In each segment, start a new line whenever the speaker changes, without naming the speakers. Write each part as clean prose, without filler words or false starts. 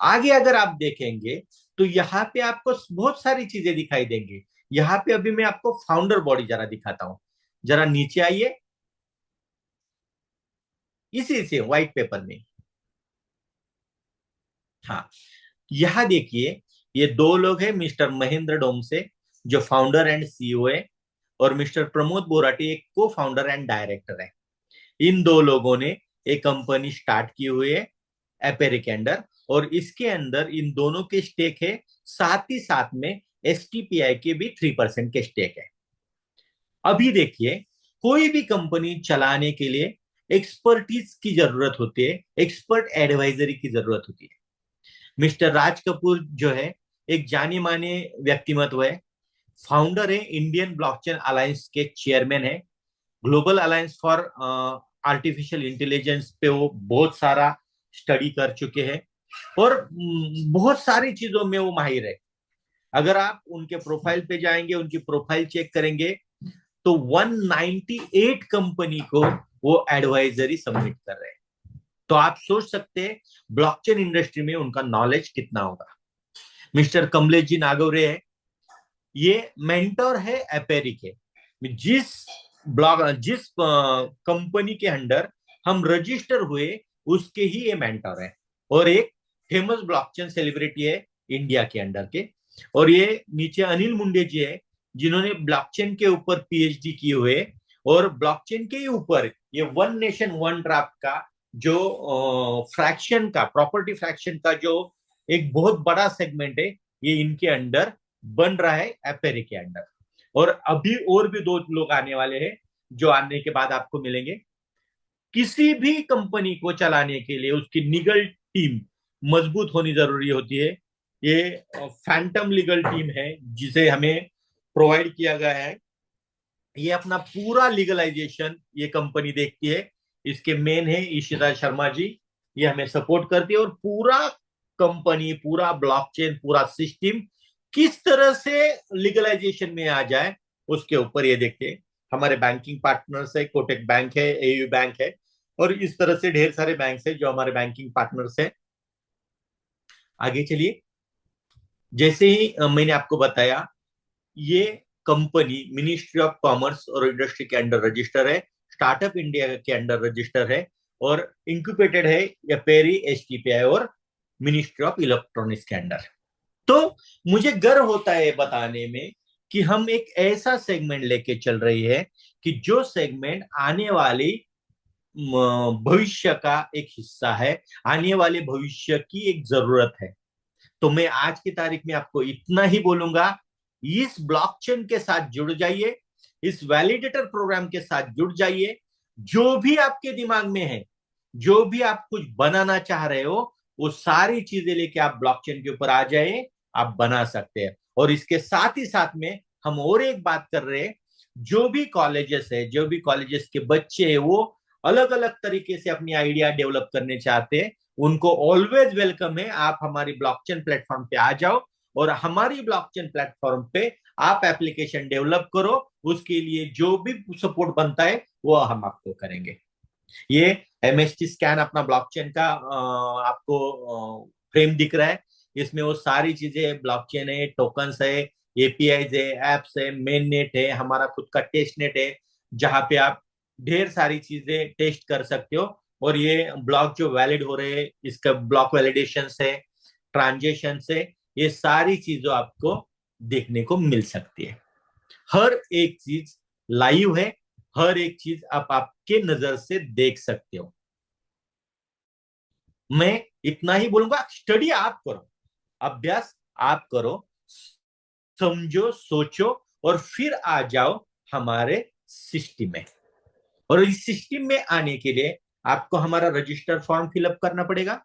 आगे अगर आप देखेंगे तो यहाँ पे आपको बहुत सारी चीजें दिखाई देंगी। यहाँ पे अभी मैं आपको फाउंडर बॉडी जरा दिखाता हूं। जरा नीचे आइए, इसी से व्हाइट पेपर में। हाँ, यहाँ देखिए, ये दो लोग हैं, मिस्टर महेंद्र डोमसे जो फाउंडर एंड सीईओ है, और मिस्टर प्रमोद बोराटी एक को फाउंडर एंड डायरेक्टर है। इन दो लोगों ने एक कंपनी स्टार्ट की हुई है, एपेरिक के अंडर, और इसके अंदर इन दोनों के स्टेक है। साथ ही साथ में एसटीपीआई के भी 3% के स्टेक है। अभी देखिए, कोई भी कंपनी चलाने के लिए एक्सपर्टीज की जरूरत होती है, एक्सपर्ट एडवाइजरी की जरूरत होती है। मिस्टर राज कपूर जो है, एक जाने माने व्यक्तिमत्व है, फाउंडर है, इंडियन ब्लॉकचेन अलायंस के चेयरमैन है। Global alliance for artificial intelligence पे वो बहुत सारा स्टडी कर चुके हैं, और बहुत सारी चीजों में वो माहिर है। अगर आप उनके प्रोफाइल पे जाएंगे, उनकी प्रोफाइल चेक करेंगे, तो 198 कंपनी को वो एडवाइजरी सबमिट कर रहे हैं। तो आप सोच सकते हैं ब्लॉकचेन इंडस्ट्री में उनका नॉलेज कितना होगा। मिस्टर कमलेश जी नागौरे है, ये मेंटोर है एपेरी के। जिस कंपनी के अंडर हम रजिस्टर हुए, उसके ही ये मेंटोर है, और एक फेमस ब्लॉकचेन सेलिब्रिटी है इंडिया के अंडर के। और ये नीचे अनिल मुंडे जी है, जिन्होंने ब्लॉकचेन के ऊपर पीएचडी किए हुए, और ब्लॉकचेन के ही ऊपर ये वन नेशन वन ड्राफ्ट का जो फ्रैक्शन का, प्रॉपर्टी फ्रैक्शन का जो एक बहुत बड़ा सेगमेंट है, ये इनके अंडर बन रहा है, एपेरी के अंडर। और अभी और भी दो लोग आने वाले हैं, जो आने के बाद आपको मिलेंगे। किसी भी कंपनी को चलाने के लिए उसकी लीगल टीम मजबूत होनी जरूरी होती है। ये फैंटम लीगल टीम है जिसे हमें प्रोवाइड किया गया है। ये अपना पूरा लीगलाइजेशन ये कंपनी देखती है। इसके मेन है ईशिता शर्मा जी, ये हमें सपोर्ट करती है, और पूरा कंपनी, पूरा ब्लॉकचेन, पूरा सिस्टम किस तरह से लीगलाइजेशन में आ जाए, उसके ऊपर ये देखते हैं। हमारे बैंकिंग पार्टनर्स है, कोटक बैंक है, एयू बैंक है, और इस तरह से ढेर सारे बैंक है जो हमारे बैंकिंग पार्टनर्स है। आगे चलिए। जैसे ही मैंने आपको बताया, ये कंपनी मिनिस्ट्री ऑफ कॉमर्स और इंडस्ट्री के अंडर रजिस्टर है, स्टार्टअप इंडिया के अंडर रजिस्टर है, और इंक्यूबेटेड है या पेरी एसटीपीआई और मिनिस्ट्री ऑफ इलेक्ट्रॉनिक्स के अंडर। तो मुझे गर्व होता है बताने में कि हम एक ऐसा सेगमेंट लेके चल रही है कि जो सेगमेंट आने वाली भविष्य का एक हिस्सा है, आने वाले भविष्य की एक जरूरत है। तो मैं आज की तारीख में आपको इतना ही बोलूंगा, इस ब्लॉकचेन के साथ जुड़ जाइए, इस वैलिडेटर प्रोग्राम के साथ जुड़ जाइए। जो भी आपके दिमाग में है, जो भी आप कुछ बनाना चाह रहे हो, वो सारी चीजें लेके आप ब्लॉकचेन के ऊपर आ जाए, आप बना सकते हैं। और इसके साथ ही साथ में हम और एक बात कर रहे हैं, जो भी कॉलेजेस है, जो भी कॉलेजेस के बच्चे हैं, वो अलग अलग तरीके से अपनी आइडिया डेवलप करने चाहते हैं, उनको ऑलवेज वेलकम है। आप हमारी ब्लॉकचेन प्लेटफॉर्म पे आ जाओ, और हमारी ब्लॉकचेन प्लेटफॉर्म पे आप एप्लीकेशन डेवलप करो। उसके लिए जो भी सपोर्ट बनता है वो हम आपको करेंगे। ये एमएसटी स्कैन अपना ब्लॉकचेन का आपको फ्रेम दिख रहा है। इसमें वो सारी चीजें, ब्लॉकचेन है, टोकन्स है, एपीआईज है, एप्स है, मेन नेट है, हमारा खुद का टेस्ट नेट है, जहां पे आप ढेर सारी चीजें टेस्ट कर सकते हो। और ये ब्लॉक जो वैलिड हो रहे हैं, इसका ब्लॉक वैलिडेशन है, ट्रांजेक्शन है, ये सारी चीजों आपको देखने को मिल सकती है। हर एक चीज लाइव है, हर एक चीज आप आपके नजर से देख सकते हो। मैं इतना ही बोलूंगा, स्टडी आप करो, अभ्यास आप करो, समझो, सोचो, और फिर आ जाओ हमारे सिस्टम में। और इस सिस्टम में आने के लिए आपको हमारा रजिस्टर फॉर्म फिलअप करना पड़ेगा,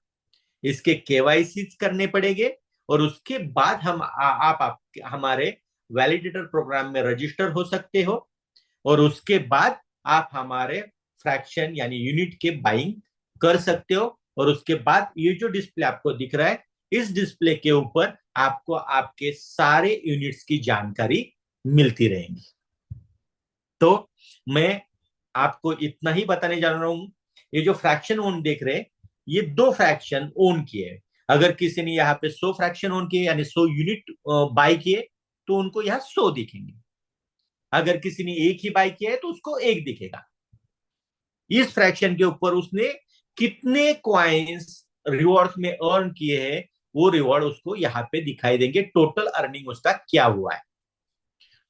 इसके केवाईसी करने पड़ेंगे, और उसके बाद आप हमारे वैलिडेटर प्रोग्राम में रजिस्टर हो सकते हो। और उसके बाद आप हमारे फ्रैक्शन यानी यूनिट के बाइंग कर सकते हो। और उसके बाद ये जो डिस्प्ले आपको दिख रहा है, इस डिस्प्ले के ऊपर आपको आपके सारे यूनिट्स की जानकारी मिलती रहेगी। तो मैं आपको इतना ही बताने जा रहा हूं। ये जो फ्रैक्शन ओन देख रहे हैं, ये दो फ्रैक्शन ओन किए हैं। अगर किसी ने यहाँ पे 100 फ्रैक्शन ऑन किए यानी 100 यूनिट बाय किए तो उनको यहाँ 100 दिखेंगे। अगर किसी ने एक ही बाय किया है तो उसको एक दिखेगा। इस फ्रैक्शन के ऊपर उसने कितने क्वाइंस रिवॉर्ड्स में अर्न किए हैं वो रिवॉर्ड उसको यहाँ पे दिखाई देंगे। टोटल अर्निंग उसका क्या हुआ है,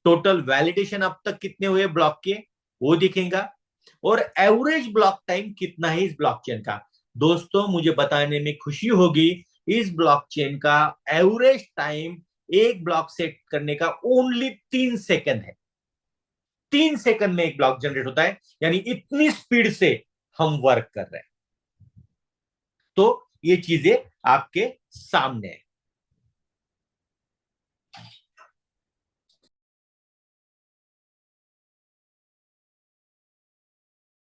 टोटल वैलिडेशन अब तक कितने हुए ब्लॉक के वो दिखेगा, और एवरेज ब्लॉक टाइम कितना है इस ब्लॉकचेन का। दोस्तों मुझे बताने में खुशी होगी, इस ब्लॉकचेन का एवरेज टाइम एक ब्लॉक सेट करने का ओनली 3 सेकंड है। 3 सेकंड में एक ब्लॉक जनरेट होता है, यानी इतनी स्पीड से हम वर्क कर रहे हैं। तो ये चीजें आपके सामने है।